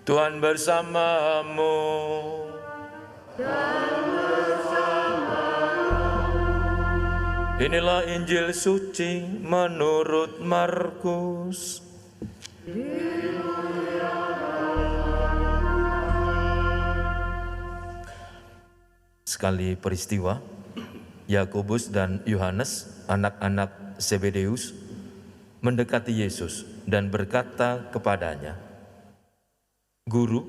Tuhan bersamamu. Inilah Injil suci menurut Markus. Sekali peristiwa, Yakobus dan Yohanes, anak-anak Zebedeus, mendekati Yesus dan berkata kepadanya, "Guru,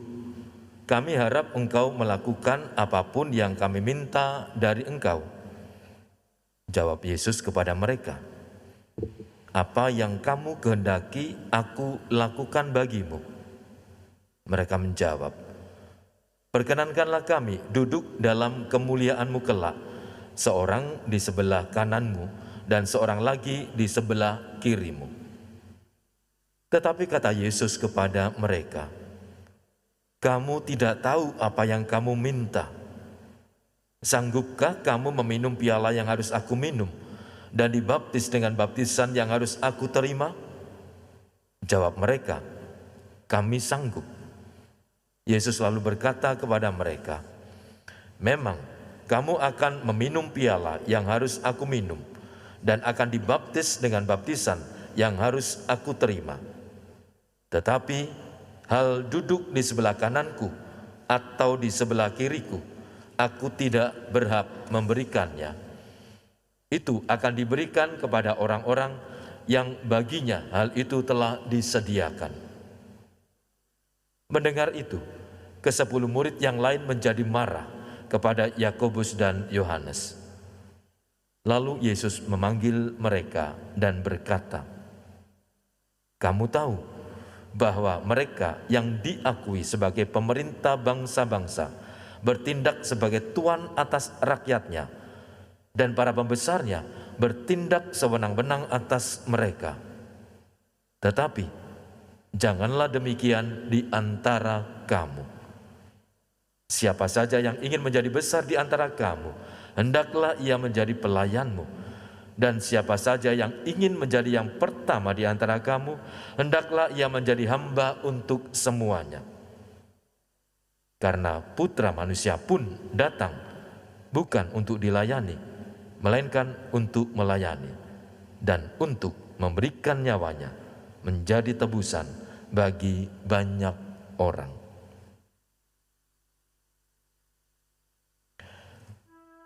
kami harap engkau melakukan apapun yang kami minta dari engkau." Jawab Yesus kepada mereka, "Apa yang kamu kehendaki aku lakukan bagimu?" Mereka menjawab, "Perkenankanlah kami duduk dalam kemuliaan-Mu kelak, seorang di sebelah kananmu dan seorang lagi di sebelah kirimu." Tetapi kata Yesus kepada mereka, "Kamu tidak tahu apa yang kamu minta. Sanggupkah kamu meminum piala yang harus aku minum dan dibaptis dengan baptisan yang harus aku terima?" Jawab mereka, "Kami sanggup." Yesus lalu berkata kepada mereka, "Memang kamu akan meminum piala yang harus aku minum dan akan dibaptis dengan baptisan yang harus aku terima. Tetapi hal duduk di sebelah kananku atau di sebelah kiriku, aku tidak berhak memberikannya. Itu akan diberikan kepada orang-orang yang baginya hal itu telah disediakan." Mendengar itu, ke-10 murid yang lain menjadi marah kepada Yakobus dan Yohanes. Lalu Yesus memanggil mereka dan berkata, "Kamu tahu bahwa mereka yang diakui sebagai pemerintah bangsa-bangsa bertindak sebagai tuan atas rakyatnya, dan para pembesarnya bertindak sewenang-wenang atas mereka. Tetapi janganlah demikian di antara kamu. Siapa saja yang ingin menjadi besar di antara kamu, hendaklah ia menjadi pelayanmu. Dan siapa saja yang ingin menjadi yang pertama di antara kamu, hendaklah ia menjadi hamba untuk semuanya. Karena Putra Manusia pun datang bukan untuk dilayani, melainkan untuk melayani dan untuk memberikan nyawanya menjadi tebusan bagi banyak orang."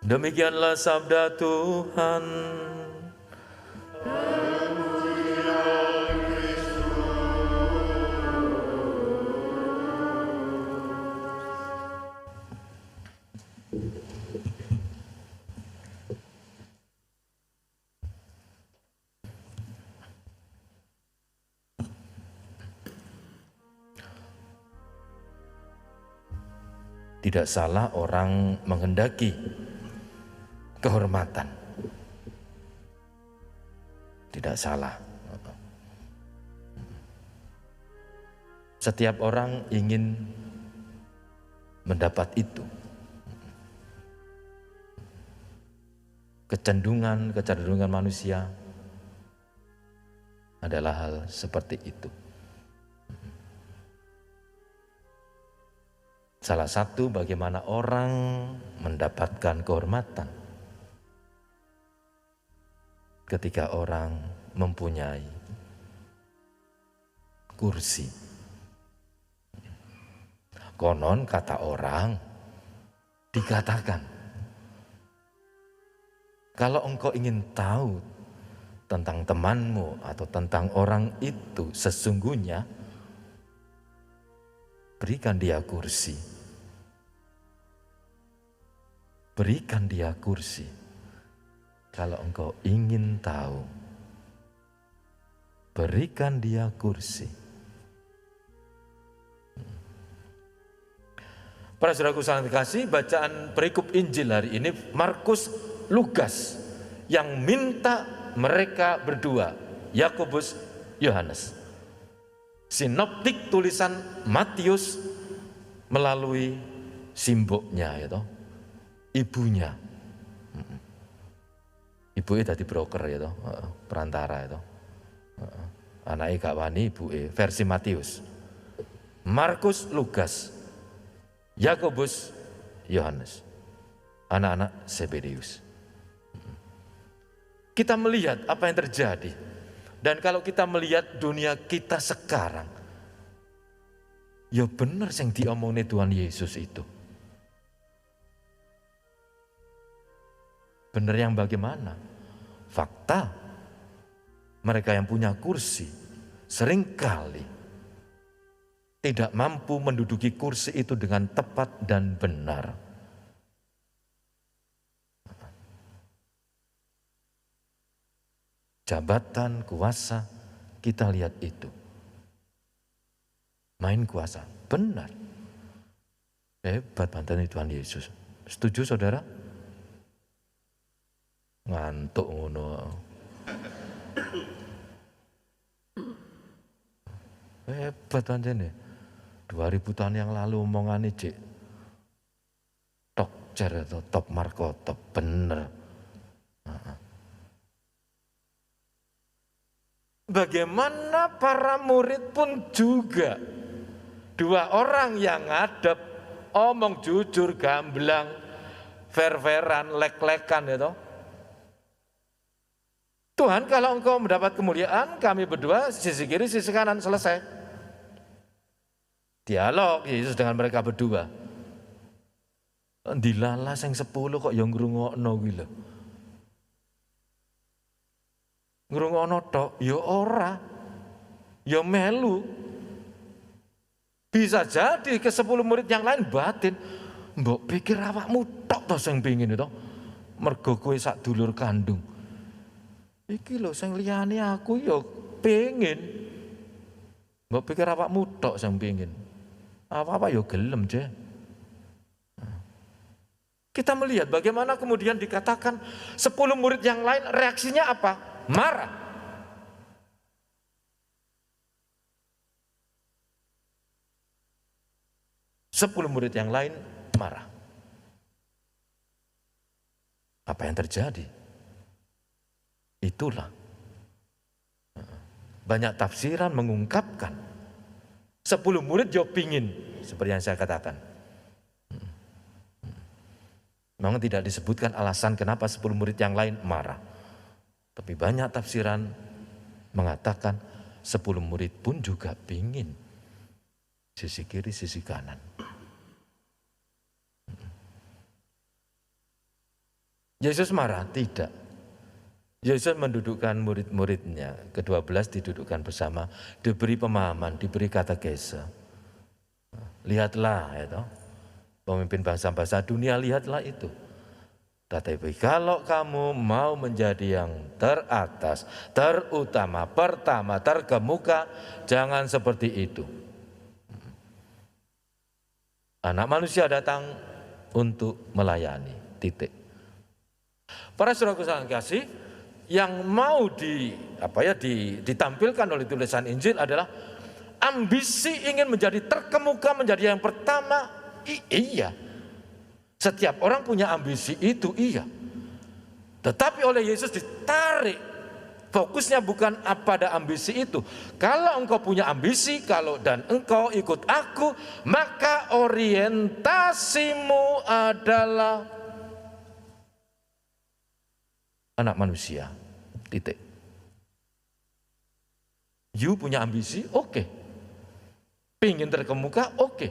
Demikianlah sabda Tuhan. Tidak salah orang menghendaki kehormatan. Tidak salah. Setiap orang ingin mendapat itu. Kecenderungan manusia adalah hal seperti itu. Salah satu bagaimana orang mendapatkan kehormatan ketika orang mempunyai kursi. Konon kata orang, dikatakan, kalau engkau ingin tahu tentang temanmu atau tentang orang itu sesungguhnya, berikan dia kursi. Berikan dia kursi. Kalau engkau ingin tahu, berikan dia kursi. Para saudaraku salam kasih, bacaan perikop Injil hari ini Markus Lukas yang minta mereka berdua, Yakobus, Yohanes. Sinoptik tulisan Matius melalui simboknya, ya toh, ibunya. Ibunya tadi broker, ya toh, perantara, ya toh. Anaknya gak wani, ibunya versi Matius. Markus, Lukas, Yakobus, Yohanes, anak-anak Zebedeus. Kita melihat apa yang terjadi. Dan kalau kita melihat dunia kita sekarang, ya benar yang diomongin Tuhan Yesus itu. Benar yang bagaimana? Fakta, mereka yang punya kursi seringkali tidak mampu menduduki kursi itu dengan tepat dan benar. Jabatan, kuasa, kita lihat itu. Main kuasa, benar. Hebat mantan Tuhan Yesus. Setuju saudara? Ngantuk ngono. Hebat mantan 2000 tahun yang lalu omongannya cek tok cer atau top markotop, bener. Bagaimana para murid pun juga. Dua orang yang ngadep, omong jujur, gamblang, fair-fairan, lek-lekan itu. Tuhan, kalau engkau mendapat kemuliaan, kami berdua sisi kiri, sisi kanan, selesai. Dialog Yesus dengan mereka berdua. Dilalas yang 10 kok yang ngrungokno kuwi lho. Ngrungokno tok ya ora. Ya melu. Bisa jadi ke 10 murid yang lain batin. Mbok pikir awakmu tok to sing pengin to. Mergo kowe sak dulur kandung. Iki lho sing liyane aku ya pengin. Mbok pikir awakmu tok sing pengin. Apa-apa ya gelem, Je. Kita melihat bagaimana kemudian dikatakan 10 murid yang lain reaksinya apa? Marah. Sepuluh murid yang lain marah. Apa yang terjadi? Itulah. Banyak tafsiran mengungkapkan 10 murid jawab pingin, seperti yang saya katakan. Memang tidak disebutkan alasan kenapa 10 murid yang lain marah. Tapi banyak tafsiran mengatakan 10 murid pun juga pingin. Sisi kiri, sisi kanan. Yesus marah? Tidak. Yesus mendudukkan murid-muridnya, ke-12 didudukkan bersama, diberi pemahaman, diberi katekese. Lihatlah, itu, pemimpin bangsa-bangsa dunia, lihatlah itu. Tetapi kalau kamu mau menjadi yang teratas, terutama, pertama, terkemuka, jangan seperti itu. Anak manusia datang untuk melayani, titik. Para saudaraku yang kasih, yang mau ditampilkan oleh tulisan Injil adalah ambisi ingin menjadi terkemuka, menjadi yang pertama. Iya, setiap orang punya ambisi itu, iya. Tetapi oleh Yesus ditarik. Fokusnya bukan pada ambisi itu. Kalau engkau punya ambisi, dan engkau ikut aku, maka orientasimu adalah anak manusia. Titik. You punya ambisi? Oke. Pingin terkemuka? Oke.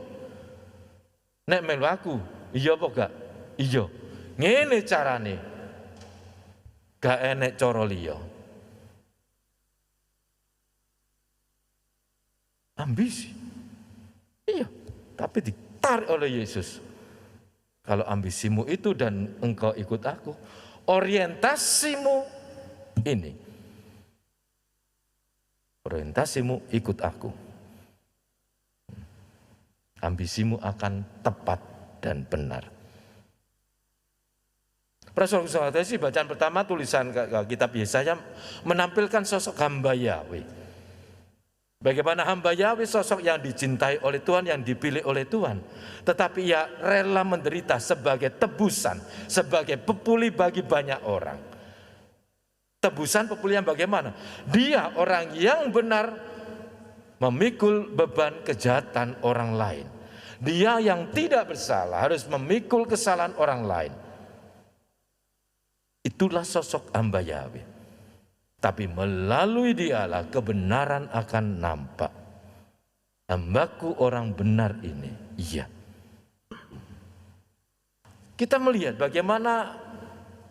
Nek melu aku, iya apa gak? Iya. Ngene carane. Gak enek cara liya. Ambisi. Iya, tapi ditarik oleh Yesus. Kalau ambisimu itu dan engkau ikut aku, orientasimu ini. Orientasimu ikut aku. Ambisimu akan tepat dan benar. Saudara-saudara, bacaan pertama tulisan kitab Yesaya menampilkan sosok hamba Yahweh. Bagaimana hamba Yahweh, sosok yang dicintai oleh Tuhan, yang dipilih oleh Tuhan. Tetapi ia rela menderita sebagai tebusan, sebagai pepuli bagi banyak orang. Tebusan, pepulihan bagaimana? Dia orang yang benar memikul beban kejahatan orang lain. Dia yang tidak bersalah harus memikul kesalahan orang lain. Itulah sosok hamba Yahweh. Tapi melalui dialah kebenaran akan nampak. Hambaku orang benar ini, iya. Kita melihat bagaimana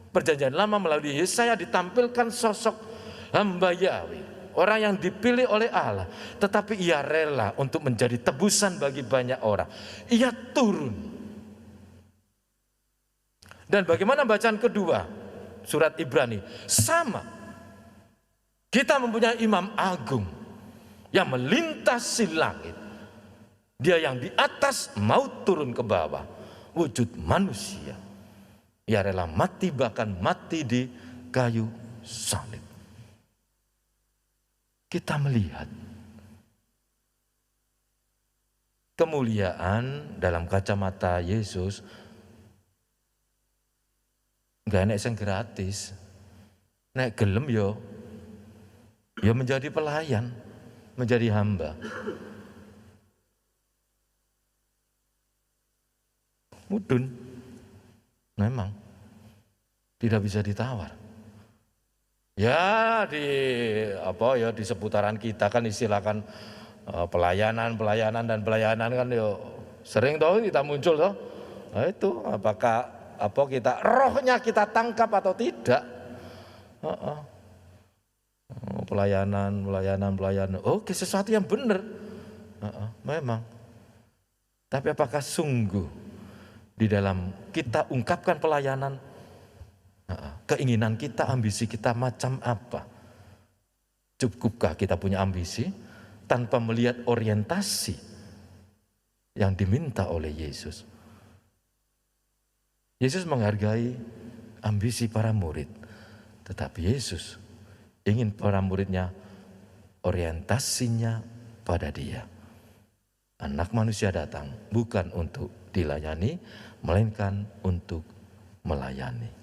Perjanjian Lama melalui Yesaya ditampilkan sosok hamba Yahweh, orang yang dipilih oleh Allah, tetapi ia rela untuk menjadi tebusan bagi banyak orang. Ia turun. Dan bagaimana bacaan kedua surat Ibrani? Sama. Kita mempunyai imam agung yang melintasi langit. Dia yang di atas mau turun ke bawah, wujud manusia. Ia rela mati, bahkan mati di kayu salib. Kita melihat kemuliaan dalam kacamata Yesus gak enak yang gratis. Nek gelem yo menjadi pelayan, menjadi hamba. Mudun, memang tidak bisa ditawar. Ya di seputaran kita kan istilahkan pelayanan kan yo sering toh kita muncul toh. Nah itu apakah kita rohnya kita tangkap atau tidak? Pelayanan. Oke, sesuatu yang benar. Memang. Tapi apakah sungguh di dalam kita ungkapkan pelayanan, keinginan kita, ambisi kita macam apa? Cukupkah kita punya ambisi tanpa melihat orientasi yang diminta oleh Yesus? Yesus menghargai ambisi para murid, tetapi Yesus ingin para muridnya orientasinya pada Dia. Anak manusia datang bukan untuk dilayani, melainkan untuk melayani.